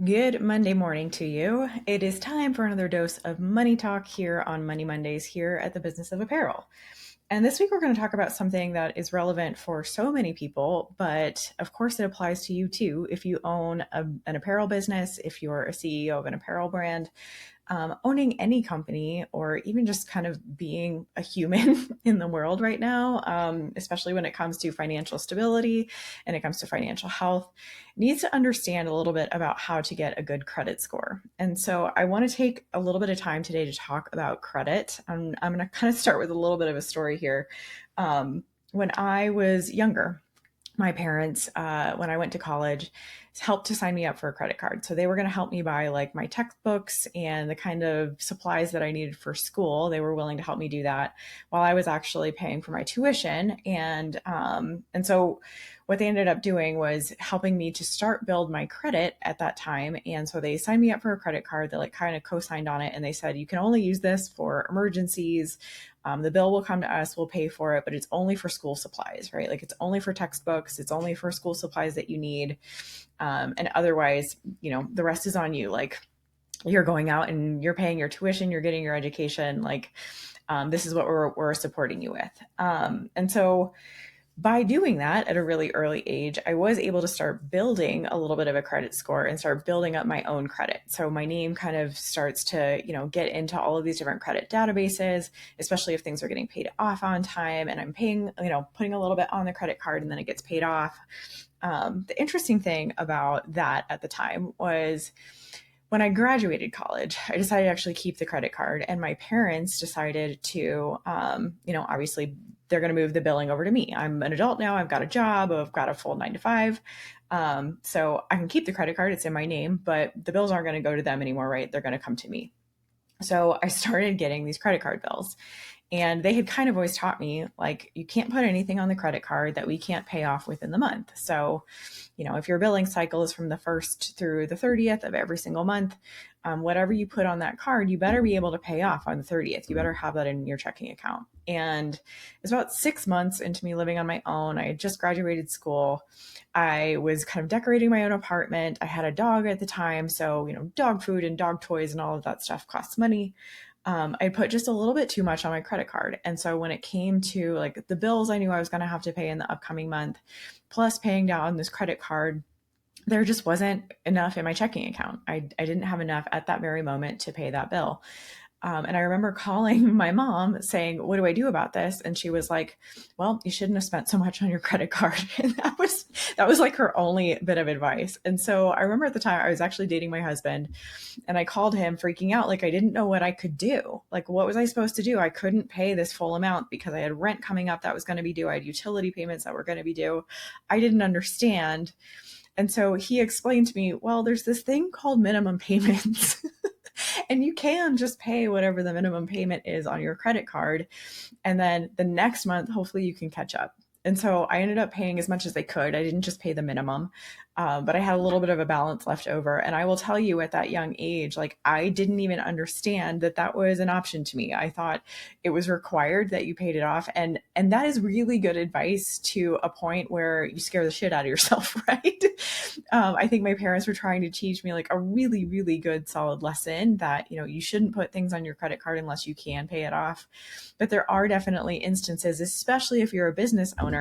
Good Monday morning to you. It is time for another dose of money talk here on Money Mondays here at the Business of Apparel. And this week we're going to talk about something that is relevant for so many people, but of course it applies to you too. If you own an apparel business, if you're a CEO of an apparel brand, owning any company, or even just kind of being a human in the world right now, especially when it comes to financial stability and it comes to financial health, needs to understand a little bit about how to get a good credit score. And so I want to take a little bit of time today to talk about credit. I'm going to kind of start with a little bit of a story here. When I was younger, my parents, when I went to college, helped to sign me up for a credit card. So they were going to help me buy like my textbooks and the kind of supplies that I needed for school. They were willing to help me do that while I was actually paying for my tuition. And so what they ended up doing was helping me to start build my credit at that time. And so they signed me up for a credit card. They like kind of co-signed on it, and they said, you can only use this for emergencies. The bill will come to us, we'll pay for it, but it's only for school supplies, right? Like it's only for textbooks, it's only for school supplies that you need. And otherwise, the rest is on you. Like you're going out and you're paying your tuition, you're getting your education. Like this is what we're supporting you with. And so by doing that at a really early age, I was able to start building a little bit of a credit score and start building up my own credit. So my name kind of starts to, get into all of these different credit databases, especially if things are getting paid off on time and I'm paying, putting a little bit on the credit card and then it gets paid off. The interesting thing about that at the time was when I graduated college, I decided to actually keep the credit card, and my parents decided to, obviously they're going to move the billing over to me. I'm an adult now. I've got a job. I've got a full 9 to 5. So I can keep the credit card. It's in my name, but the bills aren't going to go to them anymore, right? They're going to come to me. So I started getting these credit card bills. And they had kind of always taught me, like, you can't put anything on the credit card that we can't pay off within the month. So, if your billing cycle is from the 1st through the 30th of every single month, whatever you put on that card, you better be able to pay off on the 30th. You better have that in your checking account. And it's about 6 months into me living on my own. I had just graduated school. I was kind of decorating my own apartment. I had a dog at the time. So, dog food and dog toys and all of that stuff costs money. I put just a little bit too much on my credit card. And so when it came to like the bills I knew I was going to have to pay in the upcoming month, plus paying down this credit card, there just wasn't enough in my checking account. I didn't have enough at that very moment to pay that bill. And I remember calling my mom saying, what do I do about this? And she was like, well, you shouldn't have spent so much on your credit card. And that was like her only bit of advice. And so I remember at the time I was actually dating my husband, and I called him freaking out. Like I didn't know what I could do. Like what was I supposed to do? I couldn't pay this full amount because I had rent coming up that was going to be due. I had utility payments that were going to be due. I didn't understand. And so he explained to me, well, there's this thing called minimum payments. And you can just pay whatever the minimum payment is on your credit card. And then the next month, hopefully you can catch up. And so I ended up paying as much as I could. I didn't just pay the minimum, but I had a little bit of a balance left over. And I will tell you at that young age, like I didn't even understand that that was an option to me. I thought it was required that you paid it off. And that is really good advice to a point where you scare the shit out of yourself, right? I think my parents were trying to teach me like a really, really good solid lesson that, you shouldn't put things on your credit card unless you can pay it off. But there are definitely instances, especially if you're a business owner,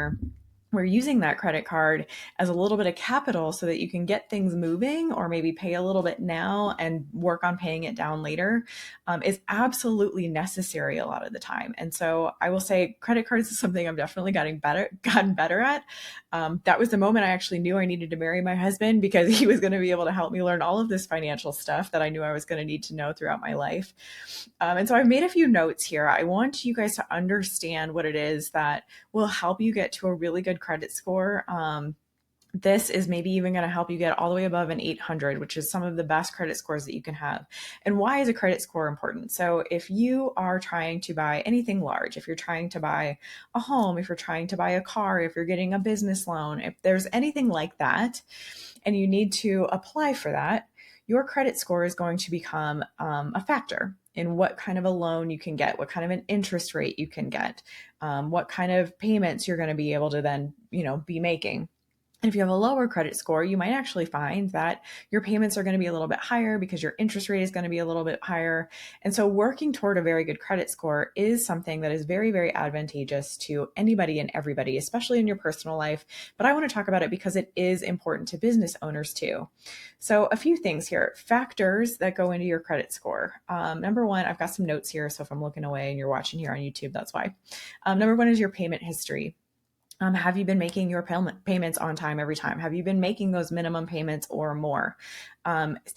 we're using that credit card as a little bit of capital so that you can get things moving or maybe pay a little bit now and work on paying it down later, is absolutely necessary a lot of the time. And so I will say credit cards is something I've definitely gotten better at. That was the moment I actually knew I needed to marry my husband, because he was going to be able to help me learn all of this financial stuff that I knew I was going to need to know throughout my life. And so I've made a few notes here. I want you guys to understand what it is that will help you get to a really good credit score. This is maybe even going to help you get all the way above an 800, which is some of the best credit scores that you can have. And why is a credit score important? So if you are trying to buy anything large, if you're trying to buy a home, if you're trying to buy a car, if you're getting a business loan, if there's anything like that, and you need to apply for that, your credit score is going to become a factor in what kind of a loan you can get, what kind of an interest rate you can get, what kind of payments you're going to be able to then, be making. And if you have a lower credit score, you might actually find that your payments are going to be a little bit higher because your interest rate is going to be a little bit higher. And so working toward a very good credit score is something that is very, very advantageous to anybody and everybody, especially in your personal life. But I want to talk about it because it is important to business owners too. So a few things here, factors that go into your credit score. Number one, I've got some notes here. So if I'm looking away and you're watching here on YouTube, that's why. Number one is your payment history. Have you been making your payments on time every time? Have you been making those minimum payments or more?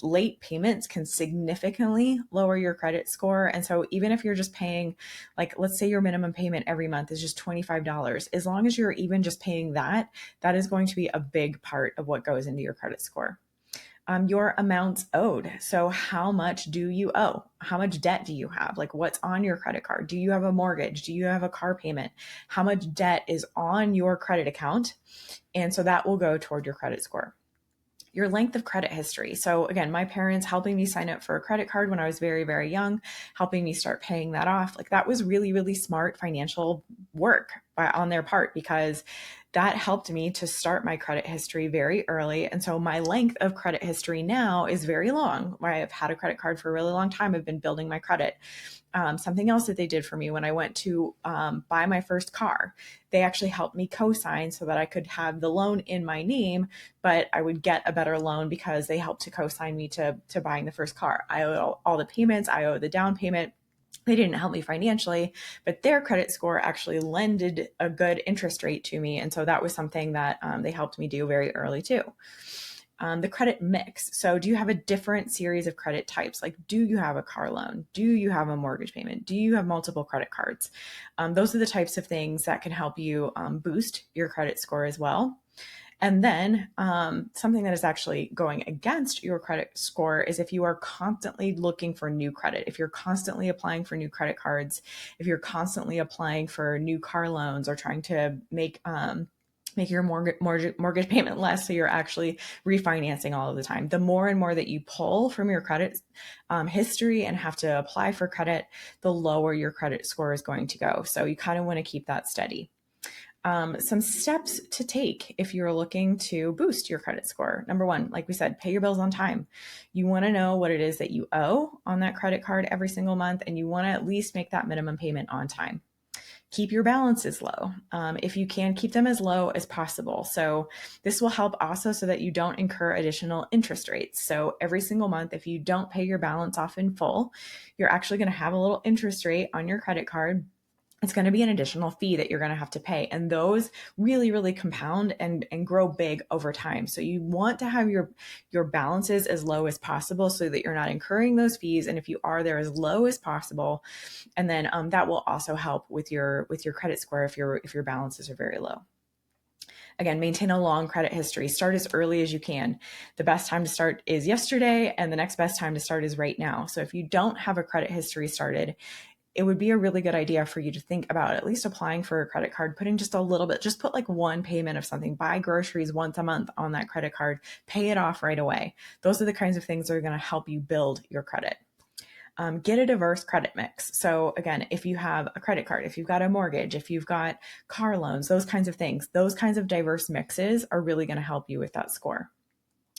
Late payments can significantly lower your credit score. And so even if you're just paying, like, let's say your minimum payment every month is just $25, as long as you're even just paying that, that is going to be a big part of what goes into your credit score. Your amounts owed. So how much do you owe? How much debt do you have? Like, what's on your credit card? Do you have a mortgage? Do you have a car payment? How much debt is on your credit account? And so that will go toward your credit score. Your length of credit history. So again, my parents helping me sign up for a credit card when I was very, very young, helping me start paying that off. Like, that was really, really smart financial work on their part, because that helped me to start my credit history very early. And so my length of credit history now is very long. I've had a credit card for a really long time. I've been building my credit. Something else that they did for me when I went to buy my first car, they actually helped me co-sign so that I could have the loan in my name, but I would get a better loan because they helped to co-sign me to buying the first car. I owe all the payments. I owe the down payment. They didn't help me financially, but their credit score actually lended a good interest rate to me. And so that was something that they helped me do very early too. The credit mix. So do you have a different series of credit types? Like, do you have a car loan? Do you have a mortgage payment? Do you have multiple credit cards? Those are the types of things that can help you boost your credit score as well. And then something that is actually going against your credit score is if you are constantly looking for new credit, if you're constantly applying for new credit cards, if you're constantly applying for new car loans or trying to make your mortgage payment less, so you're actually refinancing all of the time. The more and more that you pull from your credit history and have to apply for credit, the lower your credit score is going to go. So you kind of want to keep that steady. Some steps to take if you're looking to boost your credit score. Number one, like we said, pay your bills on time. You want to know what it is that you owe on that credit card every single month, and you want to at least make that minimum payment on time. Keep your balances low. If you can, keep them as low as possible. So this will help also so that you don't incur additional interest rates. So every single month, if you don't pay your balance off in full, you're actually going to have a little interest rate on your credit card. It's going to be an additional fee that you're going to have to pay. And those really, really compound and grow big over time. So you want to have your balances as low as possible so that you're not incurring those fees. And if you are, they're as low as possible. And then that will also help with your credit score if your balances are very low. Again, maintain a long credit history. Start as early as you can. The best time to start is yesterday, and the next best time to start is right now. So if you don't have a credit history started, it would be a really good idea for you to think about at least applying for a credit card, putting just a little bit, just put like one payment of something, buy groceries once a month on that credit card, pay it off right away. Those are the kinds of things that are going to help you build your credit. Get a diverse credit mix. So again, if you have a credit card, if you've got a mortgage, if you've got car loans, those kinds of things, those kinds of diverse mixes are really going to help you with that score.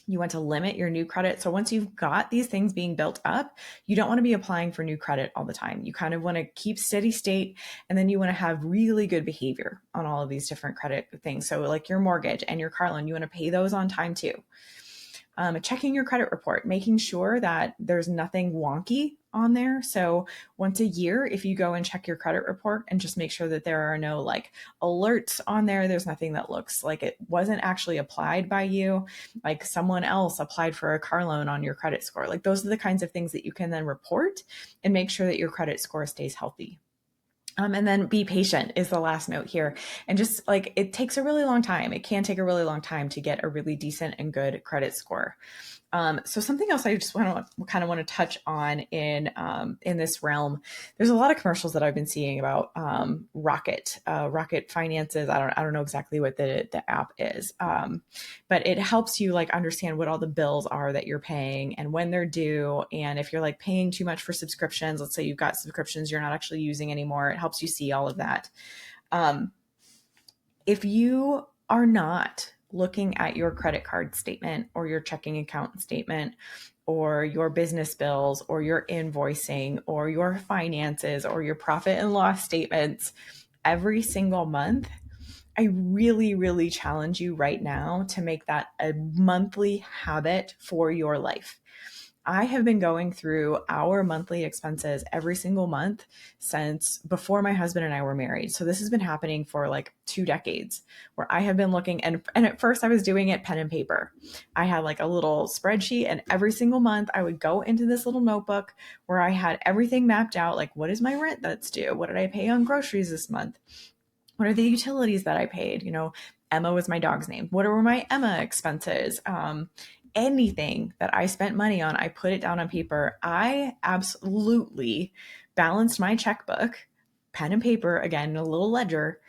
You want to limit your new credit. So once you've got these things being built up, you don't want to be applying for new credit all the time. You kind of want to keep steady state, and then you want to have really good behavior on all of these different credit things. So like your mortgage and your car loan, you want to pay those on time too. Checking your credit report, making sure that there's nothing wonky on there. So once a year, if you go and check your credit report and just make sure that there are no like alerts on there, there's nothing that looks like it wasn't actually applied by you, like someone else applied for a car loan on your credit score. Like, those are the kinds of things that you can then report and make sure that your credit score stays healthy. And then be patient is the last note here. And just like, it takes a really long time. It can take a really long time to get a really decent and good credit score. So something else I just want to touch on in this realm. There's a lot of commercials that I've been seeing about Rocket Finances. I don't know exactly what the app is, but it helps you like understand what all the bills are that you're paying and when they're due. And if you're like paying too much for subscriptions, let's say you've got subscriptions you're not actually using anymore, it helps you see all of that. If you are not looking at your credit card statement or your checking account statement or your business bills or your invoicing or your finances or your profit and loss statements every single month, I really, really challenge you right now to make that a monthly habit for your life. I have been going through our monthly expenses every single month since before my husband and I were married. So this has been happening for like 2 decades where I have been looking and at first I was doing it pen and paper. I had like a little spreadsheet and every single month I would go into this little notebook where I had everything mapped out. Like, what is my rent that's due? What did I pay on groceries this month? What are the utilities that I paid? Emma was my dog's name. What were my Emma expenses? Anything that I spent money on, I put it down on paper. I absolutely balanced my checkbook, pen and paper, again, a little ledger,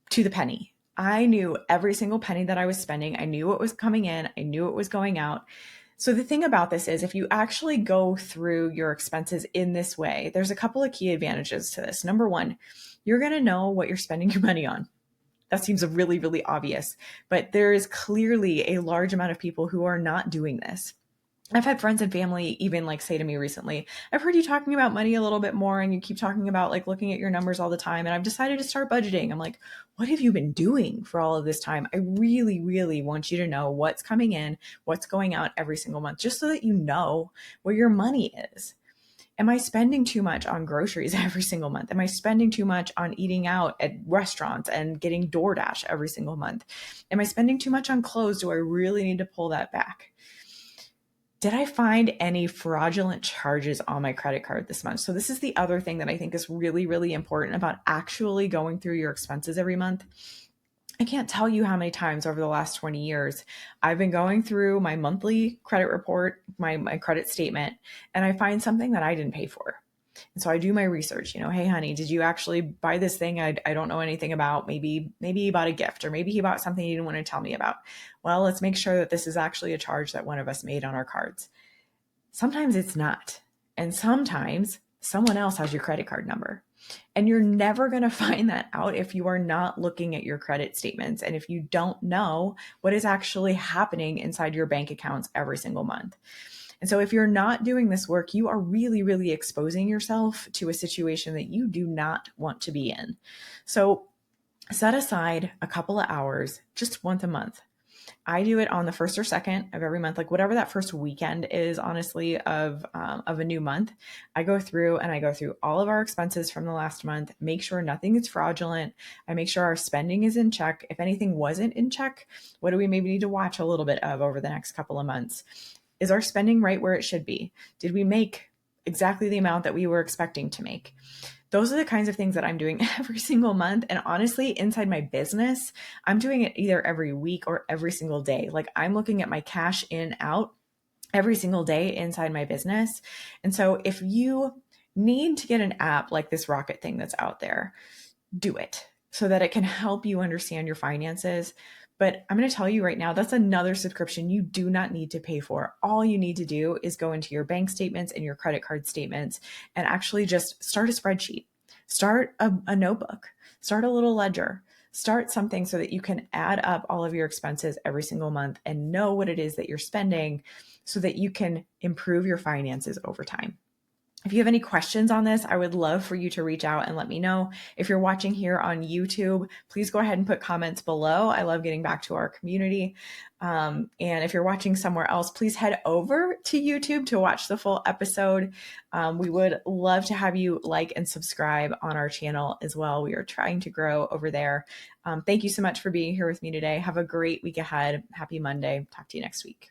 to the penny. I knew every single penny that I was spending. I knew what was coming in. I knew what was going out. So the thing about this is if you actually go through your expenses in this way, there's a couple of key advantages to this. Number one, you're going to know what you're spending your money on. That seems really, really obvious, but there is clearly a large amount of people who are not doing this. I've had friends and family even like say to me recently, I've heard you talking about money a little bit more and you keep talking about like looking at your numbers all the time. And I've decided to start budgeting. I'm like, what have you been doing for all of this time? I really, really want you to know what's coming in, what's going out every single month, just so that you know where your money is. Am I spending too much on groceries every single month? Am I spending too much on eating out at restaurants and getting DoorDash every single month? Am I spending too much on clothes? Do I really need to pull that back? Did I find any fraudulent charges on my credit card this month? So this is the other thing that I think is really, really important about actually going through your expenses every month. I can't tell you how many times over the last 20 years I've been going through my monthly credit report, my credit statement, and I find something that I didn't pay for. And so I do my research, hey, honey, did you actually buy this thing I don't know anything about? Maybe he bought a gift or maybe he bought something he didn't want to tell me about. Well, let's make sure that this is actually a charge that one of us made on our cards. Sometimes it's not. And sometimes someone else has your credit card number. And you're never going to find that out if you are not looking at your credit statements and if you don't know what is actually happening inside your bank accounts every single month. And so if you're not doing this work, you are really, really exposing yourself to a situation that you do not want to be in. So set aside a couple of hours just once a month. I do it on the first or second of every month, like whatever that first weekend is, honestly, of a new month. I go through all of our expenses from the last month, make sure nothing is fraudulent. I make sure our spending is in check. If anything wasn't in check, what do we maybe need to watch a little bit of over the next couple of months? Is our spending right where it should be? Did we make exactly the amount that we were expecting to make? Those are the kinds of things that I'm doing every single month. And honestly, inside my business, I'm doing it either every week or every single day. Like I'm looking at my cash in, out every single day inside my business. And so if you need to get an app like this Rocket thing that's out there, do it so that it can help you understand your finances. But I'm going to tell you right now, that's another subscription you do not need to pay for. All you need to do is go into your bank statements and your credit card statements and actually just start a spreadsheet, start a notebook, start a little ledger, start something so that you can add up all of your expenses every single month and know what it is that you're spending so that you can improve your finances over time. If you have any questions on this, I would love for you to reach out and let me know. If you're watching here on YouTube, please go ahead and put comments below. I love getting back to our community. And if you're watching somewhere else, please head over to YouTube to watch the full episode. We would love to have you like and subscribe on our channel as well. We are trying to grow over there. Thank you so much for being here with me today. Have a great week ahead. Happy Monday. Talk to you next week.